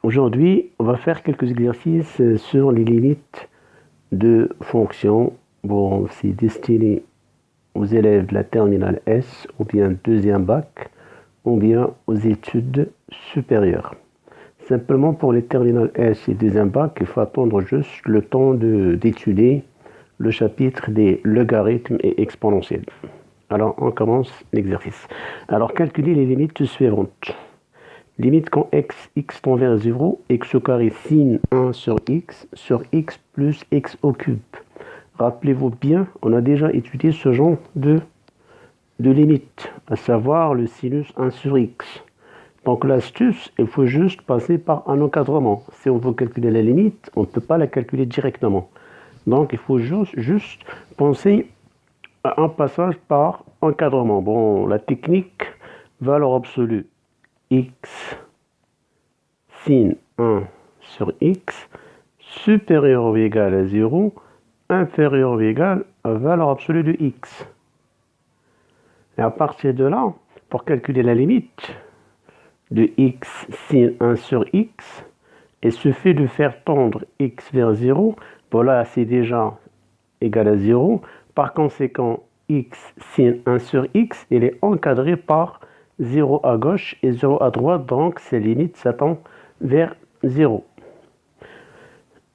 Aujourd'hui, on va faire quelques exercices sur les limites de fonctions. Bon, c'est destiné aux élèves de la terminale S, ou bien deuxième bac, ou bien aux études supérieures. Simplement pour les terminales S et deuxième bac, il faut attendre juste le temps d'étudier le chapitre des logarithmes et exponentiels. Alors, on commence l'exercice. Alors, calculer les limites suivantes. Limite quand x tend vers 0, x au carré sin 1 sur x plus x au cube. Rappelez-vous bien, on a déjà étudié ce genre de limite, à savoir le sinus 1 sur x. Donc l'astuce, il faut juste passer par un encadrement. Si on veut calculer la limite, on ne peut pas la calculer directement. Donc il faut juste penser à un passage par encadrement. Bon, la technique, valeur absolue x sin 1 sur x supérieur ou égal à 0, inférieur ou égal à valeur absolue de x. Et à partir de là, pour calculer la limite de x sin 1 sur x, il suffit de faire tendre x vers 0. Voilà, c'est déjà égal à 0. Par conséquent, x sin 1 sur x, il est encadré par 0 à gauche et 0 à droite, donc ses limites s'attendent vers 0.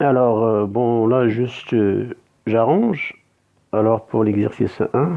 Alors, bon, là, juste, j'arrange. Alors, pour l'exercice 1,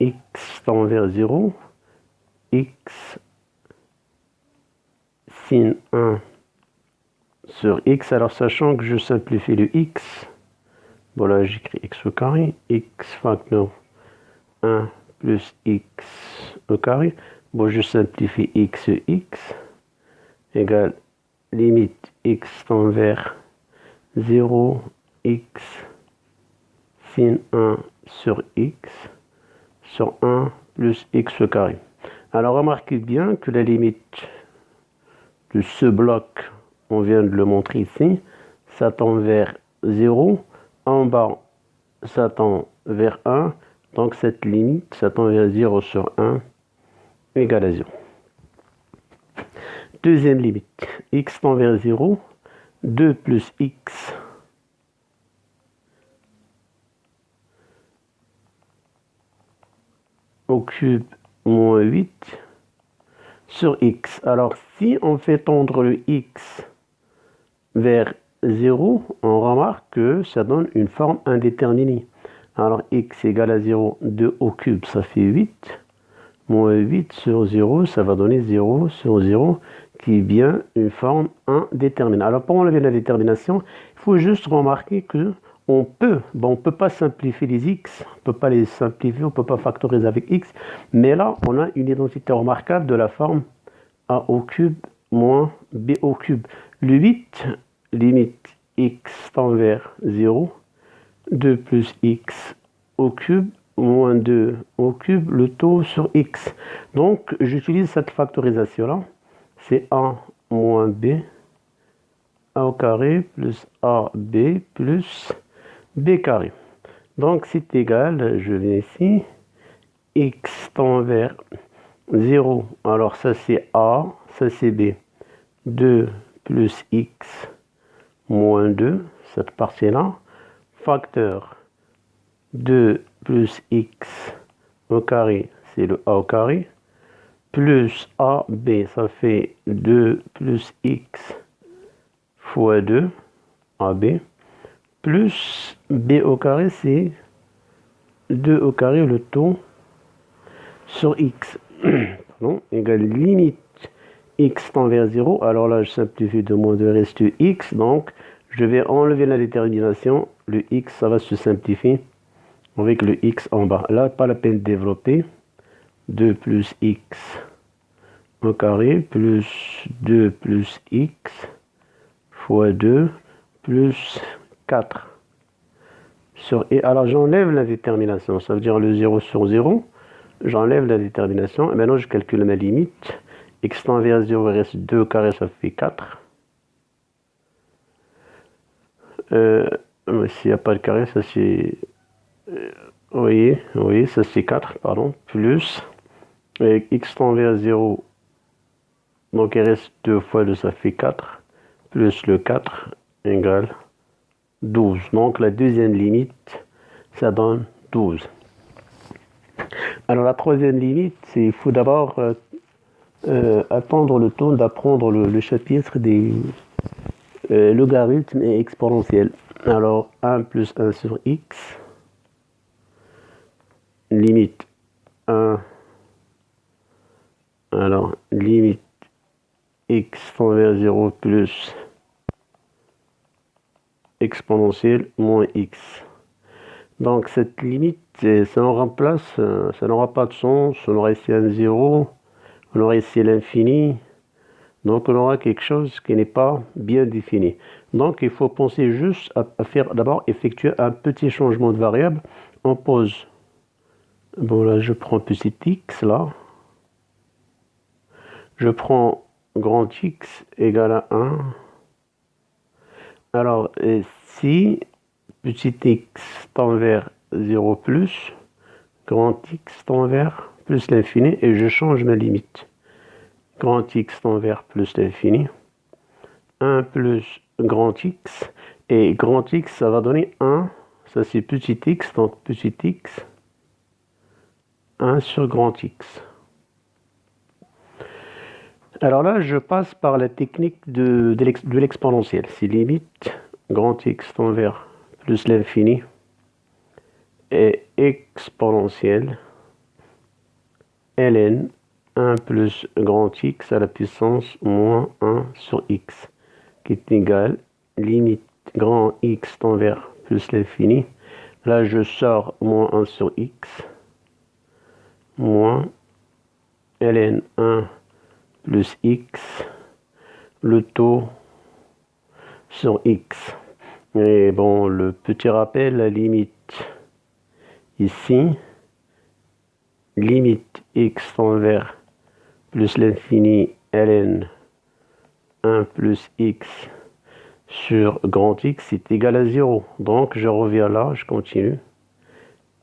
x tend vers 0, x sin 1 sur x. Alors, sachant que je simplifie le x, voilà, j'écris x au carré, x facteur 1 plus x au carré. Bon, je simplifie x égale limite x tend vers 0, x sin 1 sur x sur 1 plus x au carré. Alors remarquez bien que la limite de ce bloc, on vient de le montrer ici, ça tend vers 0, en bas ça tend vers 1, donc cette limite, ça tend vers 0 sur 1 égale à 0. Deuxième limite, x tend vers 0, 2 plus x au cube moins 8 sur x. Alors, si on fait tendre le x vers 0, on remarque que ça donne une forme indéterminée. Alors, x égale à 0, 2 au cube, ça fait 8. Moins 8 sur 0, ça va donner 0 sur 0, qui est bien une forme indéterminée. Alors, pour enlever la détermination, il faut juste remarquer que on peut pas simplifier les x, on peut pas les simplifier, on peut pas factoriser avec x, mais là, on a une identité remarquable de la forme a au cube moins b au cube. Le 8, limite x tend vers 0, 2 plus x au cube, moins 2 au cube, le taux sur x. Donc, j'utilise cette factorisation-là. C'est a moins b, a au carré, plus ab, plus b carré. Donc, c'est égal, je viens ici, x tend vers 0. Alors, ça c'est a, ça c'est b. 2 plus x moins 2, cette partie-là, facteur 2 plus x au carré, c'est le a au carré, plus ab, ça fait 2 plus x fois 2, ab, plus b au carré, c'est 2 au carré, le taux sur x, pardon, égale limite x tend vers 0. Alors là, je simplifie de moins 2 reste x, donc je vais enlever la détermination, le x, ça va se simplifier avec le x en bas. Là, pas la peine de développer. 2 plus x au carré plus 2 plus x fois 2 plus 4 sur et. Alors, j'enlève la détermination, ça veut dire le 0 sur 0. J'enlève la détermination. Et maintenant, je calcule ma limite. X tend vers 0, il reste 2 au carré, ça fait 4. S'il n'y a pas de carré, ça c'est... oui, ça c'est 4, pardon. Plus, x tend vers 0, Donc il reste 2 fois 2, ça fait 4, plus le 4 égale 12. Donc la deuxième limite, ça donne 12. Alors la troisième limite, c'est il faut d'abord attendre le temps d'apprendre le chapitre des logarithmes et exponentiels. Alors 1 plus 1 sur x, limite 1, alors limite x tend vers 0 plus exponentielle moins x. Donc cette limite, ça en remplace, ça n'aura pas de sens, on aura ici un 0, on aura ici l'infini, donc on aura quelque chose qui n'est pas bien défini. Donc il faut penser juste à faire d'abord effectuer un petit changement de variable. On pose, bon là je prends petit x là, je prends grand X égale à 1. Alors, si petit x tend vers 0 plus, grand X tend vers plus l'infini, et je change ma limite. Grand X tend vers plus l'infini. 1 plus grand X, et grand X, ça va donner 1. Ça, c'est petit x, donc petit x, 1 sur grand X. Alors là, je passe par la technique de l'exponentielle. C'est limite grand X tend vers plus l'infini et exponentielle ln 1 plus grand X à la puissance moins 1 sur X, qui est égal limite grand X tend vers plus l'infini. Là, je sors moins 1 sur X moins ln 1 plus x, le taux sur x. Et bon, le petit rappel, la limite ici, limite x tend vers plus l'infini ln 1 plus x sur grand X est égal à 0. Donc je reviens là, je continue,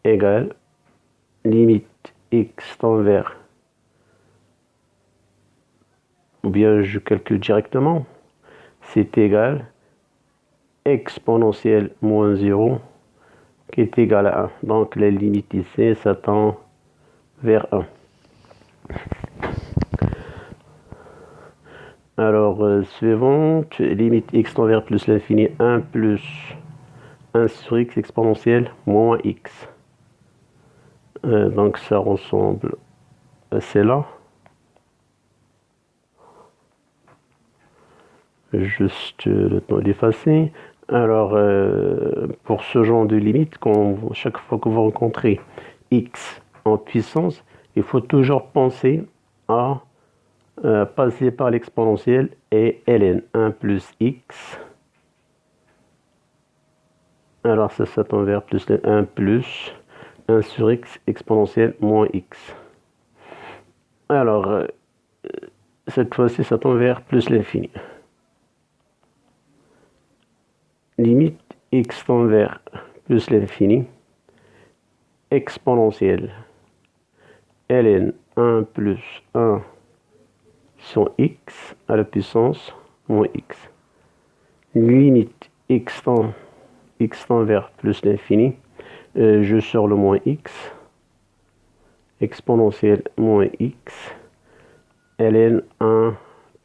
égal limite x tend vers, ou bien je calcule directement, c'est égal exponentielle moins 0 qui est égal à 1. Donc la limite ici, ça tend vers 1. Alors, suivante, limite x tend vers plus l'infini, 1 plus 1 sur x exponentielle moins x. Donc ça ressemble à celle-là. Juste le temps d'effacer. Alors, pour ce genre de limite, chaque fois que vous rencontrez x en puissance, il faut toujours penser à passer par l'exponentielle et ln 1 plus x. Alors ça tend vers plus 1 plus 1 sur x exponentielle moins x. Alors, cette fois-ci, ça tend vers plus l'infini. Limite x tend vers plus l'infini, exponentielle ln 1 plus 1 sur x à la puissance moins x. Limite x tend vers plus l'infini, je sors le moins x, exponentielle moins x, ln 1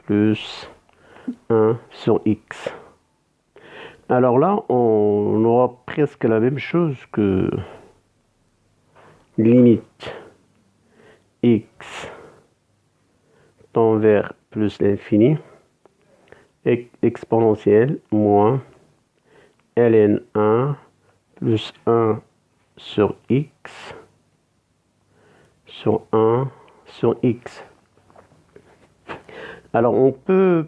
plus 1 sur x. Alors là, on aura presque la même chose que limite x tend vers plus l'infini, exponentielle moins ln 1 plus 1 sur x sur 1 sur x. Alors on peut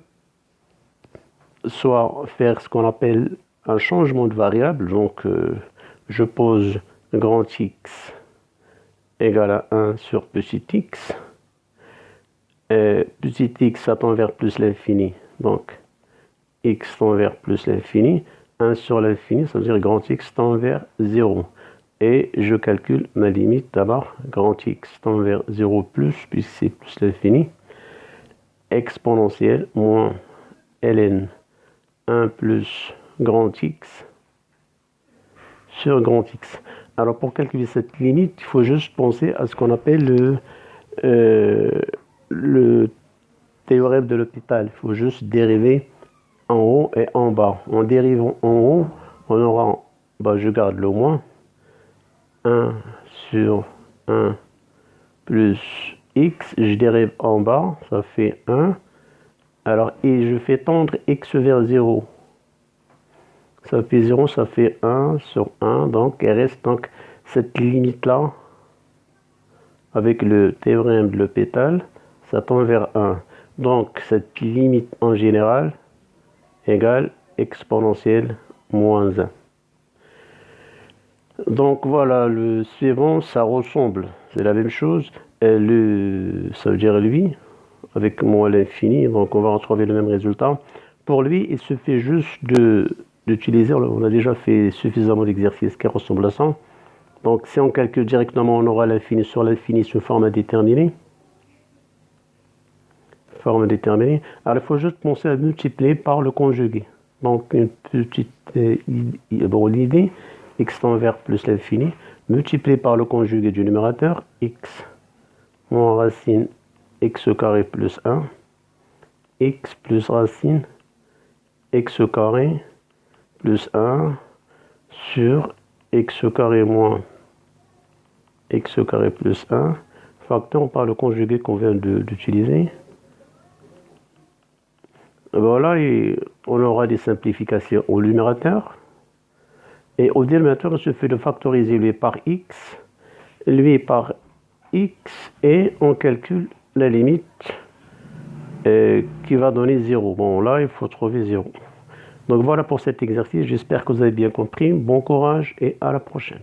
soit faire ce qu'on appelle un changement de variable, donc je pose grand X égale à 1 sur petit x, et petit x ça tend vers plus l'infini, donc x tend vers plus l'infini, 1 sur l'infini, ça veut dire grand X tend vers 0, et je calcule ma limite d'abord, grand X tend vers 0 plus, puisque c'est plus l'infini, exponentielle moins ln 1 plus grand X sur grand X. Alors pour calculer cette limite, il faut juste penser à ce qu'on appelle le théorème de L'Hopital. Il faut juste dériver en haut et en bas. En dérivant en haut, on aura, je garde le moins, 1 sur 1 plus x, je dérive en bas, ça fait 1. Alors, et je fais tendre x vers 0. Ça fait 0, ça fait 1 sur 1, donc il reste donc cette limite-là, avec le théorème de L'Hopital, ça tend vers 1. Donc, cette limite en général égale exponentielle moins 1. Donc voilà, le suivant, ça ressemble, c'est la même chose. Ça veut dire lui, avec moins l'infini, donc on va retrouver le même résultat. Pour lui, il suffit juste d'utiliser, on a déjà fait suffisamment d'exercices qui ressemblent à ça. Donc si on calcule directement, on aura l'infini sur l'infini sous forme indéterminée. Forme indéterminée. Alors il faut juste penser à multiplier par le conjugué. Donc une petite l'idée, x tend vers plus l'infini, multiplié par le conjugué du numérateur, x moins racine x au carré plus 1, x plus racine x au carré plus 1 sur x au carré moins x au carré plus 1, facteur par le conjugué qu'on vient d'utiliser. Voilà, et on aura des simplifications au numérateur. Et au dénominateur, il suffit de factoriser lui par x, lui par x, et on calcule la limite qui va donner 0. Bon, là, il faut trouver 0. Donc voilà pour cet exercice. J'espère que vous avez bien compris. Bon courage et à la prochaine.